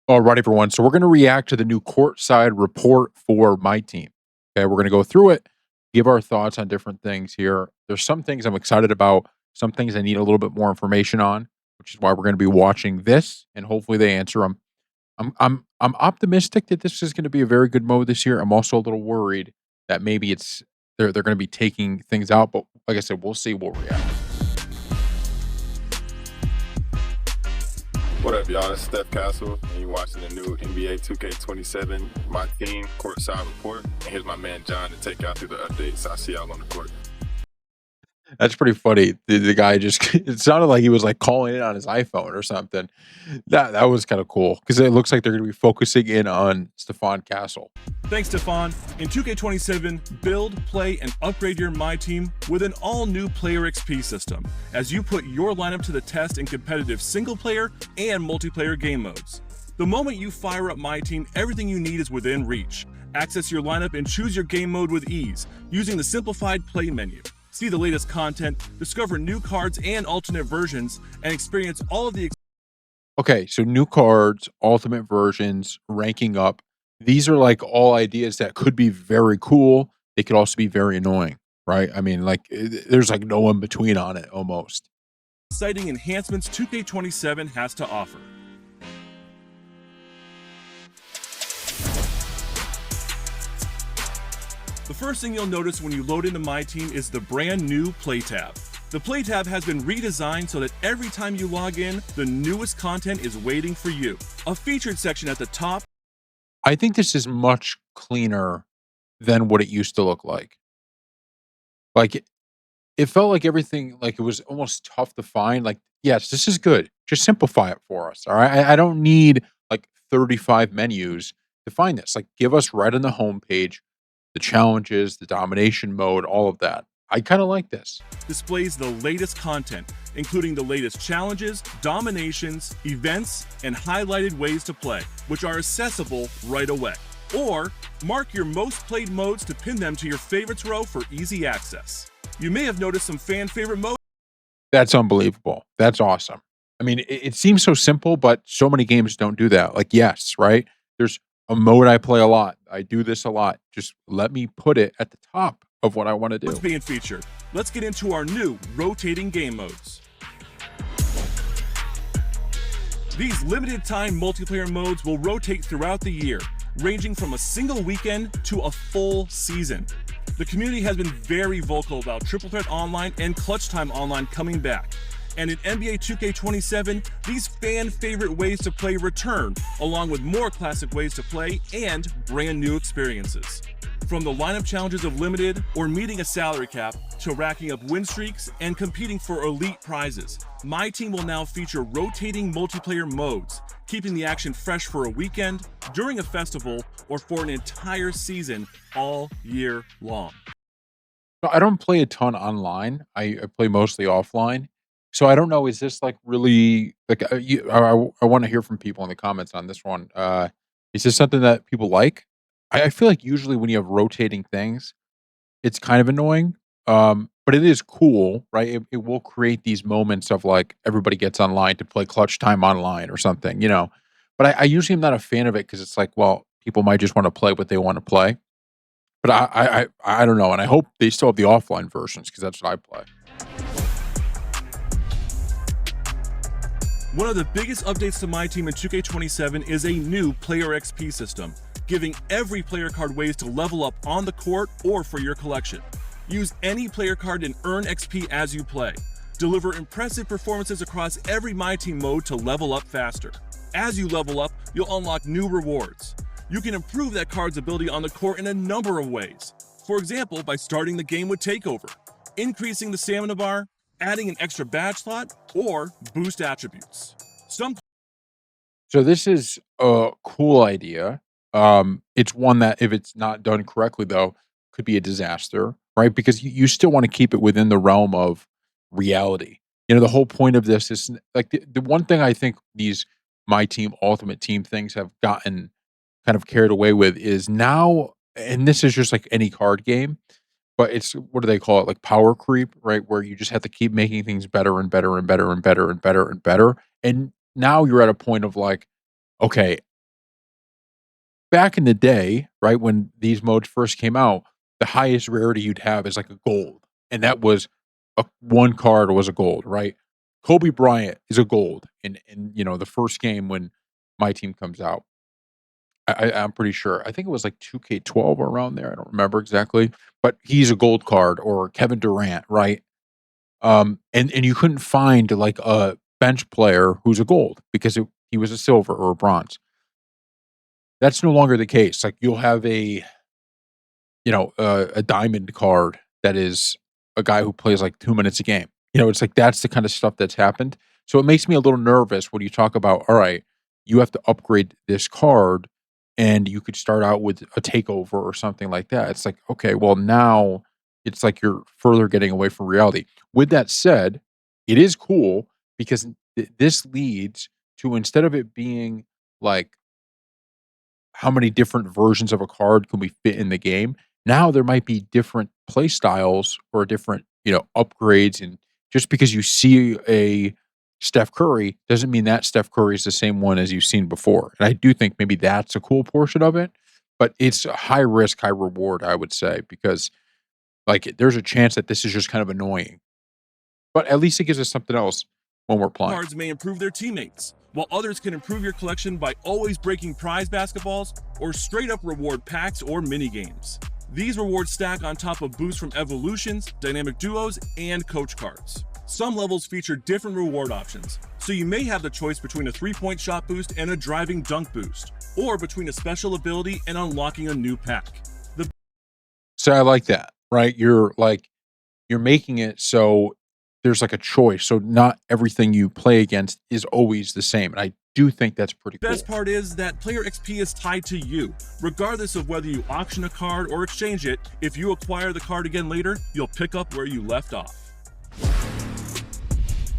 All right, everyone. So we're going to react to the new courtside report for my team. Okay, we're going to go through it, give our thoughts on different things here. There's some things I'm excited about, some things I need a little bit more information on, which is why we're going to be watching this, and hopefully they answer them. I'm optimistic that this is going to be a very good mode this year. I'm also a little worried that maybe they're going to be taking things out, but like I said, we'll see. We'll react. What up, y'all? It's Steph Castle, and you're watching the new NBA 2K27 My Team Courtside Report. And here's my man John to take y'all through the updates. I'll see y'all on the court. That's pretty funny. The guy just it sounded like he was, like, calling in on his iPhone or something. That was kinda cool because it looks like they're gonna be focusing in on Stephon Castle. Thanks, Stefan. In 2K27, build, play, and upgrade your My Team with an all-new Player XP system as you put your lineup to the test in competitive single-player and multiplayer game modes. The moment you fire up My Team, everything you need is within reach. Access your lineup and choose your game mode with ease using the simplified play menu. See the latest content, discover new cards and alternate versions, and experience all of the Okay, so new cards, ultimate versions, ranking up. These are, like, all ideas that could be very cool. They could also be very annoying, right? I mean, like, there's, like, no in between on it almost. exciting enhancements 2K27 has to offer. The first thing you'll notice when you load into My Team is the brand new Play tab. The Play tab has been redesigned so that every time you log in, the newest content is waiting for you. A featured section at the top. I think this is much cleaner than what it used to look like. Like, it felt like everything like, it was almost tough to find, like, "Yes, this is good. Just simplify it for us, alright? I don't need, like, 35 menus to find this, like, give us right on the homepage, the challenges, the domination mode, all of that." I kinda like this. Displays the latest content, including the latest challenges, dominations, events, and highlighted ways to play, which are accessible right away. Or mark your most played modes to pin them to your favorites row for easy access. You may have noticed some fan favorite modes. That's unbelievable. That's awesome. I mean, it seems so simple, but so many games don't do that. Like, yes, right? There's a mode I play a lot. I do this a lot. Just let me put it at the top of what I wanna do. Being featured. Let's get into our new rotating game modes. These limited time multiplayer modes will rotate throughout the year, ranging from a single weekend to a full season. The community has been very vocal about Triple Threat Online and Clutch Time Online coming back. And in NBA 2K27, these fan favorite ways to play return, along with more classic ways to play and brand new experiences. From the lineup challenges of limited or meeting a salary cap to racking up win streaks and competing for elite prizes, My Team will now feature rotating multiplayer modes, keeping the action fresh for a weekend, during a festival, or for an entire season all year long. No, I don't play a ton online. I play mostly offline. So I don't know, is this like really like I want to hear from people in the comments on this one. Is this something that people like? I feel like usually when you have rotating things, it's kind of annoying. But it is cool, right? It will create these moments of like everybody gets online to play clutch time online or something, you know. But I usually am not a fan of it because it's like, well, people might just want to play what they want to play. But I don't know, and I hope they still have the offline versions because that's what I play. One of the biggest updates to My Team in 2K27 is a new Player XP system, giving every player card ways to level up on the court or for your collection. Use any player card and earn XP as you play. Deliver impressive performances across every My Team mode to level up faster. As you level up, you'll unlock new rewards. You can improve that card's ability on the court in a number of ways. For example, by starting the game with Takeover, increasing the stamina bar, adding an extra badge slot, or boost attributes. Some So this is a cool idea. It's one that if it's not done correctly, though, could be a disaster, right? Because you still want to keep it within the realm of reality. You know, the whole point of this is like the one thing I think these my team ultimate team things have gotten kind of carried away with is now, and this is just like any card game, but it's what do they call it? Like power creep, right? Where you just have to keep making things better and better and better and better and better and better. And now you're at a point of like, okay, back in the day, right, when these modes first came out, the highest rarity you'd have is like a gold, and that was one card was a gold, right? Kobe Bryant is a gold in the first game when my team comes out. I'm pretty sure. I think it was like 2K12 or around there. I don't remember exactly, but he's a gold card or Kevin Durant, right? And you couldn't find like a bench player who's a gold because he was a silver or a bronze. That's no longer the case. Like you'll have a diamond card that is a guy who plays like 2 minutes a game. It's like that's the kind of stuff that's happened. So it makes me a little nervous when you talk about, all right, you have to upgrade this card and you could start out with a takeover or something like that. It's like, okay, well, now it's like you're further getting away from reality. With that said, it is cool because this leads to instead of it being like how many different versions of a card can we fit in the game? Now there might be different play styles or different, upgrades. And just because you see a Steph Curry doesn't mean that Steph Curry is the same one as you've seen before. And I do think maybe that's a cool portion of it, but it's a high risk, high reward, I would say, because like there's a chance that this is just kind of annoying. But at least it gives us something else when we're playing. Cards may improve their teammates, while others can improve your collection by always breaking prize basketballs or straight up reward packs or mini games. These rewards stack on top of boosts from evolutions, dynamic duos, and coach cards. Some levels feature different reward options, so you may have the choice between a 3-point shot boost and a driving dunk boost, or between a special ability and unlocking a new pack. So I like that, right? You're making it so there's like a choice. So not everything you play against is always the same. And I do think that's pretty cool. Best part is that player XP is tied to you. Regardless of whether you auction a card or exchange it, if you acquire the card again later, you'll pick up where you left off.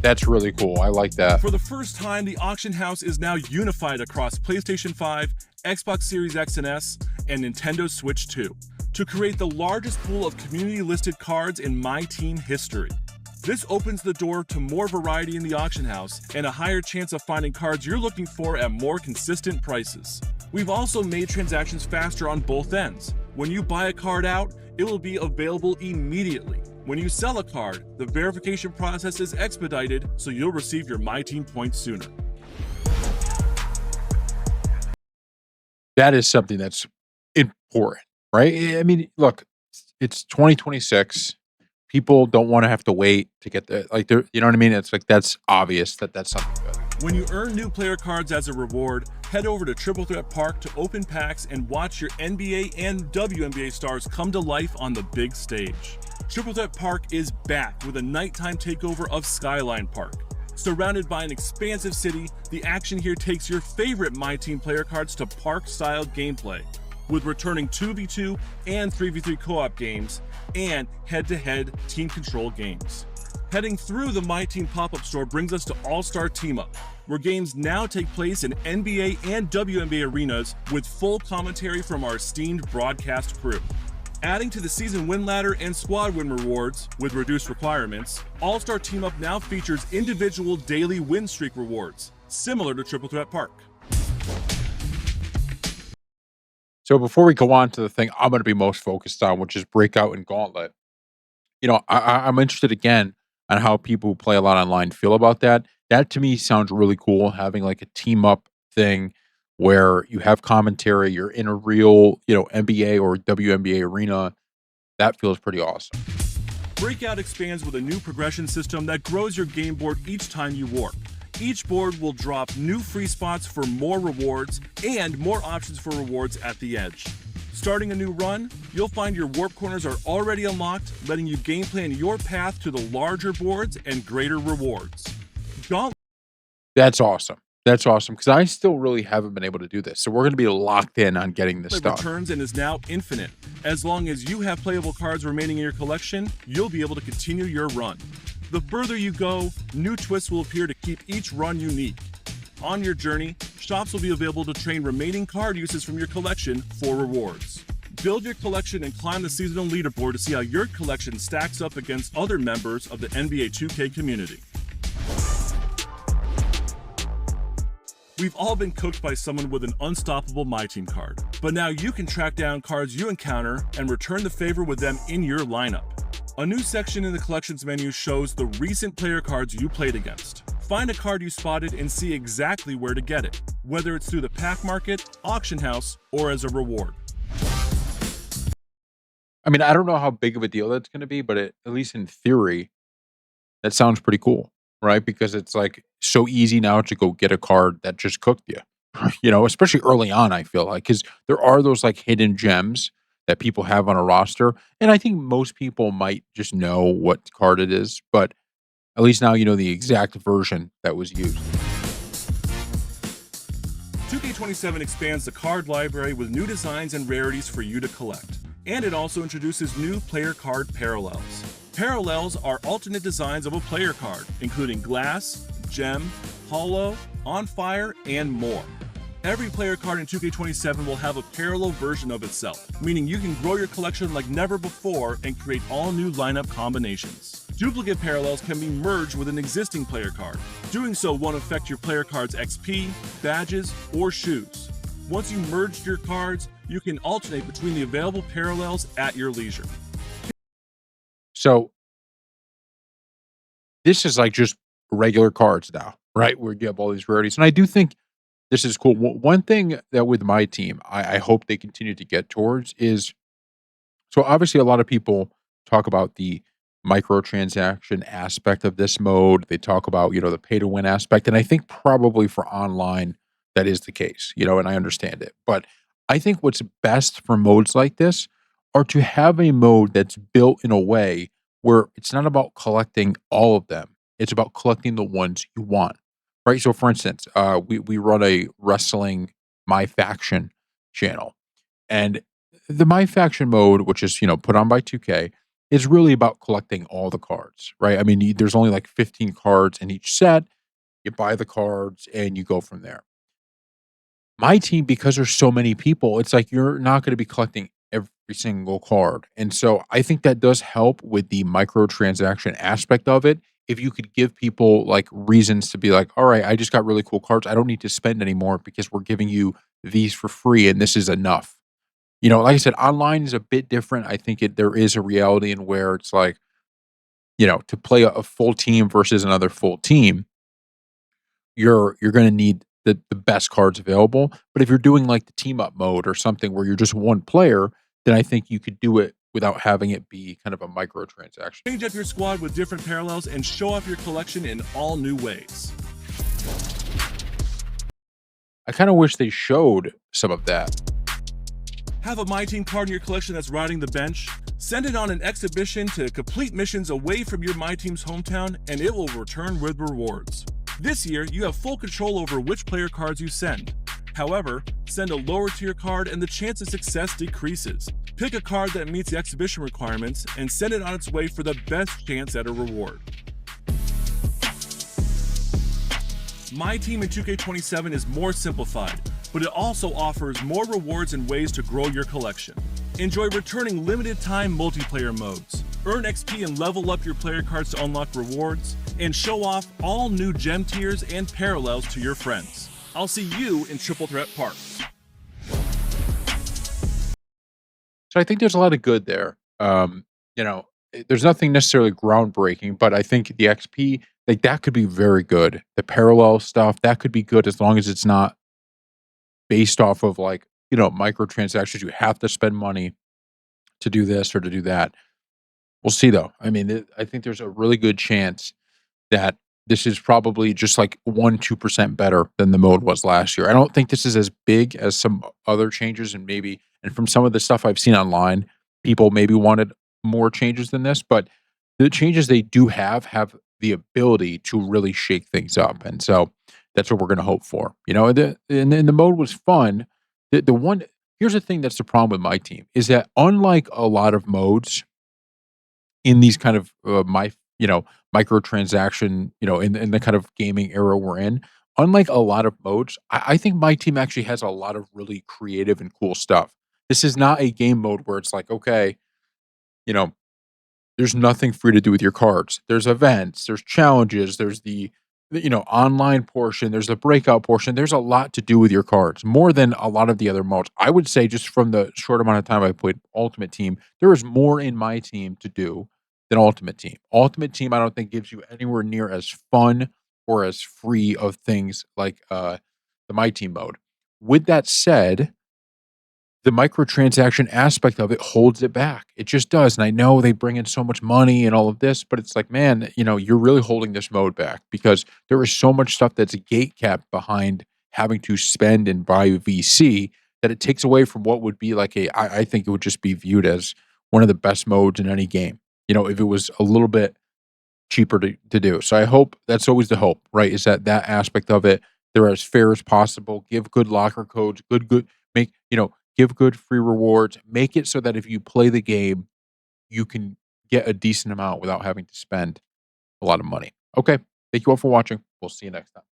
That's really cool. I like that. For the first time, the auction house is now unified across PlayStation 5, Xbox Series X and S, and Nintendo Switch 2 to create the largest pool of community-listed cards in MyTeam history. This opens the door to more variety in the auction house and a higher chance of finding cards you're looking for at more consistent prices. We've also made transactions faster on both ends. When you buy a card out, it will be available immediately. When you sell a card, the verification process is expedited, so you'll receive your MyTeam points sooner. That is something that's important, right? I mean, look, it's 2026. People don't want to have to wait to get the you know what I mean? It's like that's obvious that that's something good. When you earn new player cards as a reward, head over to Triple Threat Park to open packs and watch your NBA and WNBA stars come to life on the big stage. Triple Threat Park is back with a nighttime takeover of Skyline Park. Surrounded by an expansive city, the action here takes your favorite MyTeam player cards to park-style gameplay, with returning 2v2 and 3v3 co-op games, and head-to-head team control games. Heading through the MyTeam pop-up store brings us to All-Star Team Up, where games now take place in NBA and WNBA arenas with full commentary from our esteemed broadcast crew. Adding to the season win ladder and squad win rewards with reduced requirements, All-Star Team Up now features individual daily win streak rewards, similar to Triple Threat Park. So before we go on to the thing I'm going to be most focused on, which is Breakout and Gauntlet, I'm interested again on how people who play a lot online feel about that. That to me sounds really cool, having like a team up thing where you have commentary, you're in a real, NBA or WNBA arena. That feels pretty awesome. Breakout expands with a new progression system that grows your game board each time you warp. Each board will drop new free spots for more rewards and more options for rewards at the edge. Starting a new run, you'll find your warp corners are already unlocked, letting you game plan your path to the larger boards and greater rewards. That's awesome. That's awesome because I still really haven't been able to do this. So we're going to be locked in on getting this stuff. Returns and is now infinite. As long as you have playable cards remaining in your collection, you'll be able to continue your run. The further you go, new twists will appear to keep each run unique. On your journey, shops will be available to trade remaining card uses from your collection for rewards. Build your collection and climb the seasonal leaderboard to see how your collection stacks up against other members of the NBA 2K community. We've all been cooked by someone with an unstoppable MyTeam card, but now you can track down cards you encounter and return the favor with them in your lineup. A new section in the collections menu shows the recent player cards you played against. Find a card you spotted and see exactly where to get it, whether it's through the pack market, auction house, or as a reward. I mean, I don't know how big of a deal that's gonna be, but at least in theory, that sounds pretty cool, right? Because it's, like, so easy now to go get a card that just cooked you, especially early on, I feel like because there are those, like, hidden gems that people have on a roster, and I think most people might just know what card it is, but at least now you know the exact version that was used. 2K27 expands the card library with new designs and rarities for you to collect. And it also introduces new player card parallels. Parallels are alternate designs of a player card, including glass, gem, hollow, on fire, and more. Every player card in 2K27 will have a parallel version of itself, meaning you can grow your collection like never before and create all new lineup combinations. Duplicate parallels can be merged with an existing player card. Doing so won't affect your player card's XP, badges, or shoes. Once you merged your cards, you can alternate between the available parallels at your leisure. So, this is, like, just regular cards now, right? Where you have all these rarities, and I do think this is cool. One thing that with my team, I hope they continue to get towards is so obviously a lot of people talk about the microtransaction aspect of this mode. They talk about, the pay to win aspect. And I think probably for online, that is the case, and I understand it. But I think what's best for modes like this are to have a mode that's built in a way where it's not about collecting all of them. It's about collecting the ones you want. Right. So for instance, we run a wrestling my faction channel. And the My Faction mode, which is, put on by 2K, is really about collecting all the cards, right? I mean, there's only like 15 cards in each set. You buy the cards and you go from there. My team, because there's so many people, it's like you're not going to be collecting every single card. And so I think that does help with the microtransaction aspect of it. If you could give people like reasons to be like, all right, I just got really cool cards. I don't need to spend anymore because we're giving you these for free and this is enough. Like I said, online is a bit different. I think there is a reality in where it's like, to play a full team versus another full team, you're going to need the best cards available. But if you're doing like the team up mode or something where you're just one player, then I think you could do it without having it be kind of a microtransaction. Change up your squad with different parallels and show off your collection in all new ways. I kind of wish they showed some of that. Have a MyTeam card in your collection that's riding the bench? Send it on an exhibition to complete missions away from your MyTeam's hometown, and it will return with rewards. This year, you have full control over which player cards you send. However, send a lower tier card and the chance of success decreases. Pick a card that meets the exhibition requirements and send it on its way for the best chance at a reward. MyTeam in 2K27 is more simplified, but it also offers more rewards and ways to grow your collection. Enjoy returning limited time multiplayer modes, earn XP and level up your player cards to unlock rewards, and show off all new gem tiers and parallels to your friends. I'll see you in Triple Threat Park. So I think there's a lot of good there. There's nothing necessarily groundbreaking, but I think the XP, like that could be very good. The parallel stuff, that could be good as long as it's not based off of like, microtransactions. You have to spend money to do this or to do that. We'll see though. I mean, I think there's a really good chance that this is probably just like 1-2% better than the mode was last year. I don't think this is as big as some other changes, and from some of the stuff I've seen online, people maybe wanted more changes than this, but the changes they do have the ability to really shake things up. And so that's what we're going to hope for. And the mode was fun. The one Here's the thing that's the problem with my team is that unlike a lot of modes in these kind of microtransaction, in the kind of gaming era we're in, unlike a lot of modes, I think my team actually has a lot of really creative and cool stuff. This is not a game mode where it's like, okay, you know, there's nothing for you to do with your cards. There's events, there's challenges, there's the online portion, there's the breakout portion, there's a lot to do with your cards, more than a lot of the other modes. I would say just from the short amount of time I played Ultimate Team, there is more in My Team to do than Ultimate Team. Ultimate Team, I don't think gives you anywhere near as fun or as free of things like, the My Team mode. With that said, the microtransaction aspect of it holds it back. It just does, and I know they bring in so much money and all of this, but it's like, man, you're really holding this mode back because there is so much stuff that's gate capped behind having to spend and buy VC that it takes away from what would be like I think it would just be viewed as one of the best modes in any game. If it was a little bit cheaper to do. So I hope that's always the hope, right? Is that aspect of it, they're as fair as possible. Give good locker codes, good make give good free rewards. Make it so that if you play the game, you can get a decent amount without having to spend a lot of money. Okay, thank you all for watching. We'll see you next time.